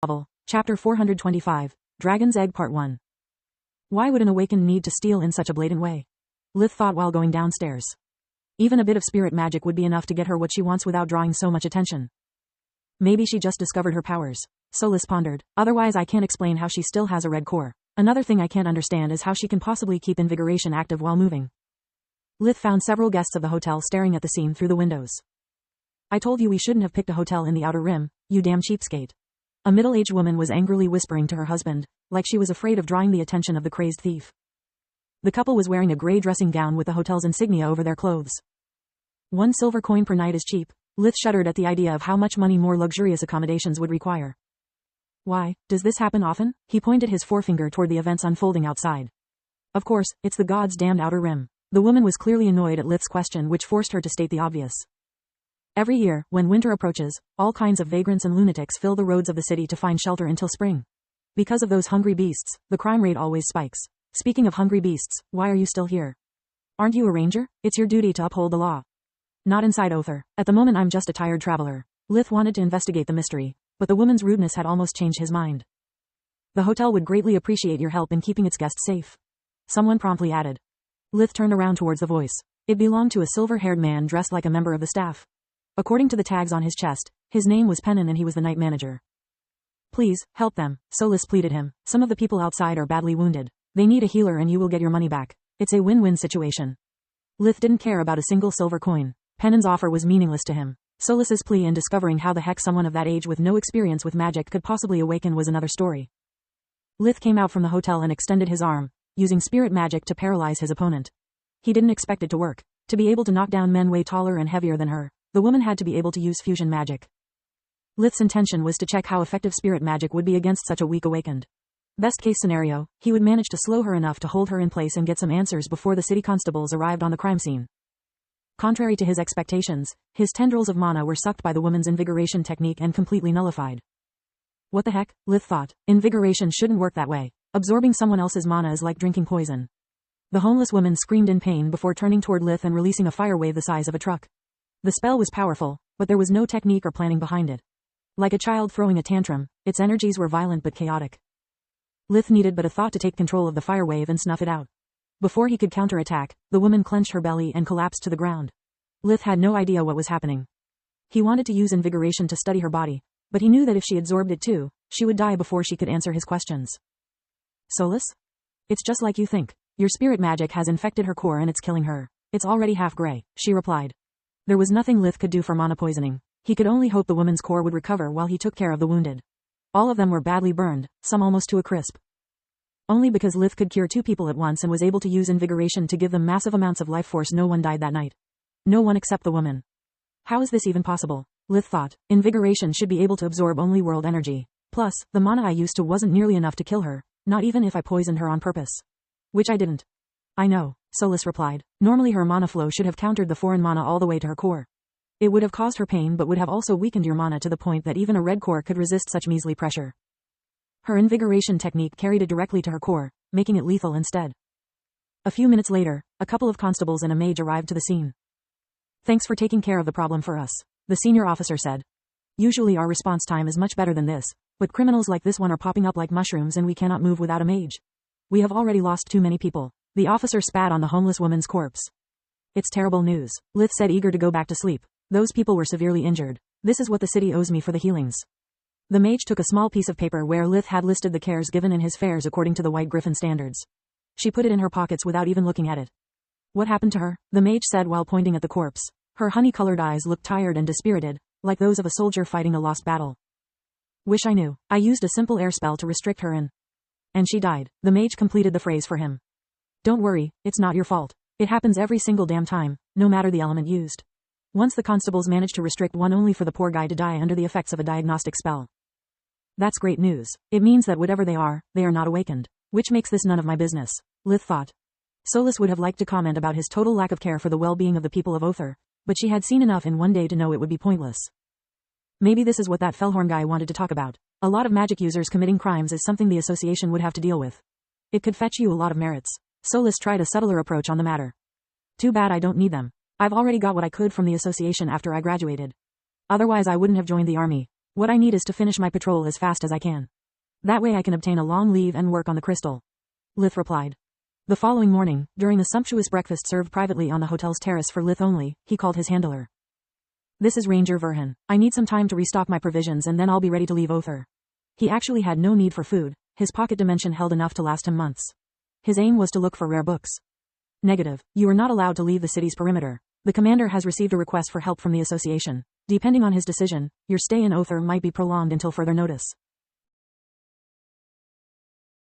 Novel, Chapter 425, Dragon's Egg Part 1. Why would an awakened need to steal in such a blatant way? Lith thought while going downstairs. Even a bit of spirit magic would be enough to get her what she wants without drawing so much attention. Maybe she just discovered her powers. So Lith pondered. Otherwise I can't explain how she still has a red core. Another thing I can't understand is how she can possibly keep invigoration active while moving. Lith found several guests of the hotel staring at the scene through the windows. I told you we shouldn't have picked a hotel in the Outer Rim, you damn cheapskate. A middle-aged woman was angrily whispering to her husband, like she was afraid of drawing the attention of the crazed thief. The couple was wearing a gray dressing gown with the hotel's insignia over their clothes. 1 silver coin per night is cheap. Lith shuddered at the idea of how much money more luxurious accommodations would require. Why, does this happen often? He pointed his forefinger toward the events unfolding outside. Of course, it's the God's damned Outer Rim. The woman was clearly annoyed at Lith's question, which forced her to state the obvious. Every year, when winter approaches, all kinds of vagrants and lunatics fill the roads of the city to find shelter until spring. Because of those hungry beasts, the crime rate always spikes. Speaking of hungry beasts, why are you still here? Aren't you a ranger? It's your duty to uphold the law. Not inside Othar. At the moment I'm just a tired traveler. Lith wanted to investigate the mystery, but the woman's rudeness had almost changed his mind. The hotel would greatly appreciate your help in keeping its guests safe. Someone promptly added. Lith turned around towards the voice. It belonged to a silver-haired man dressed like a member of the staff. According to the tags on his chest, his name was Pennon and he was the night manager. Please, help them, Solis pleaded him. Some of the people outside are badly wounded. They need a healer and you will get your money back. It's a win-win situation. Lith didn't care about a single silver coin. Pennon's offer was meaningless to him. Solis's plea in discovering how the heck someone of that age with no experience with magic could possibly awaken was another story. Lith came out from the hotel and extended his arm, using spirit magic to paralyze his opponent. He didn't expect it to work. To be able to knock down men way taller and heavier than her, the woman had to be able to use fusion magic. Lith's intention was to check how effective spirit magic would be against such a weak awakened. Best case scenario, he would manage to slow her enough to hold her in place and get some answers before the city constables arrived on the crime scene. Contrary to his expectations, his tendrils of mana were sucked by the woman's invigoration technique and completely nullified. What the heck, Lith thought. Invigoration shouldn't work that way. Absorbing someone else's mana is like drinking poison. The homeless woman screamed in pain before turning toward Lith and releasing a fire wave the size of a truck. The spell was powerful, but there was no technique or planning behind it. Like a child throwing a tantrum, its energies were violent but chaotic. Lith needed but a thought to take control of the fire wave and snuff it out. Before he could counterattack, the woman clenched her belly and collapsed to the ground. Lith had no idea what was happening. He wanted to use invigoration to study her body, but he knew that if she absorbed it too, she would die before she could answer his questions. Solis? It's just like you think. Your spirit magic has infected her core and it's killing her. It's already half gray, she replied. There was nothing Lith could do for mana poisoning. He could only hope the woman's core would recover while he took care of the wounded. All of them were badly burned, some almost to a crisp. Only because Lith could cure 2 people at once and was able to use invigoration to give them massive amounts of life force, no one died that night. No one except the woman. How is this even possible? Lith thought. Invigoration should be able to absorb only world energy. Plus, the mana I used to wasn't nearly enough to kill her, not even if I poisoned her on purpose. Which I didn't. I know, Solis replied. Normally her mana flow should have countered the foreign mana all the way to her core. It would have caused her pain but would have also weakened your mana to the point that even a red core could resist such measly pressure. Her invigoration technique carried it directly to her core, making it lethal instead. A few minutes later, a couple of constables and a mage arrived to the scene. Thanks for taking care of the problem for us, the senior officer said. Usually our response time is much better than this, but criminals like this one are popping up like mushrooms and we cannot move without a mage. We have already lost too many people. The officer spat on the homeless woman's corpse. It's terrible news, Lith said, eager to go back to sleep. Those people were severely injured. This is what the city owes me for the healings. The mage took a small piece of paper where Lith had listed the cares given in his fares according to the White Griffin standards. She put it in her pockets without even looking at it. What happened to her? The mage said while pointing at the corpse. Her honey-colored eyes looked tired and dispirited, like those of a soldier fighting a lost battle. Wish I knew. I used a simple air spell to restrict her and she died. The mage completed the phrase for him. Don't worry, it's not your fault. It happens every single damn time, no matter the element used. Once the constables managed to restrict one only for the poor guy to die under the effects of a diagnostic spell. That's great news. It means that whatever they are not awakened. Which makes this none of my business, Lith thought. Solis would have liked to comment about his total lack of care for the well-being of the people of Othar, but she had seen enough in one day to know it would be pointless. Maybe this is what that Fellhorn guy wanted to talk about. A lot of magic users committing crimes is something the association would have to deal with. It could fetch you a lot of merits. Solis tried a subtler approach on the matter. Too bad I don't need them. I've already got what I could from the association after I graduated. Otherwise I wouldn't have joined the army. What I need is to finish my patrol as fast as I can. That way I can obtain a long leave and work on the crystal. Lith replied. The following morning, during the sumptuous breakfast served privately on the hotel's terrace for Lith only, he called his handler. This is Ranger Verhan. I need some time to restock my provisions and then I'll be ready to leave Othar. He actually had no need for food, his pocket dimension held enough to last him months. His aim was to look for rare books. Negative. You are not allowed to leave the city's perimeter. The commander has received a request for help from the association. Depending on his decision, your stay in Othar might be prolonged until further notice.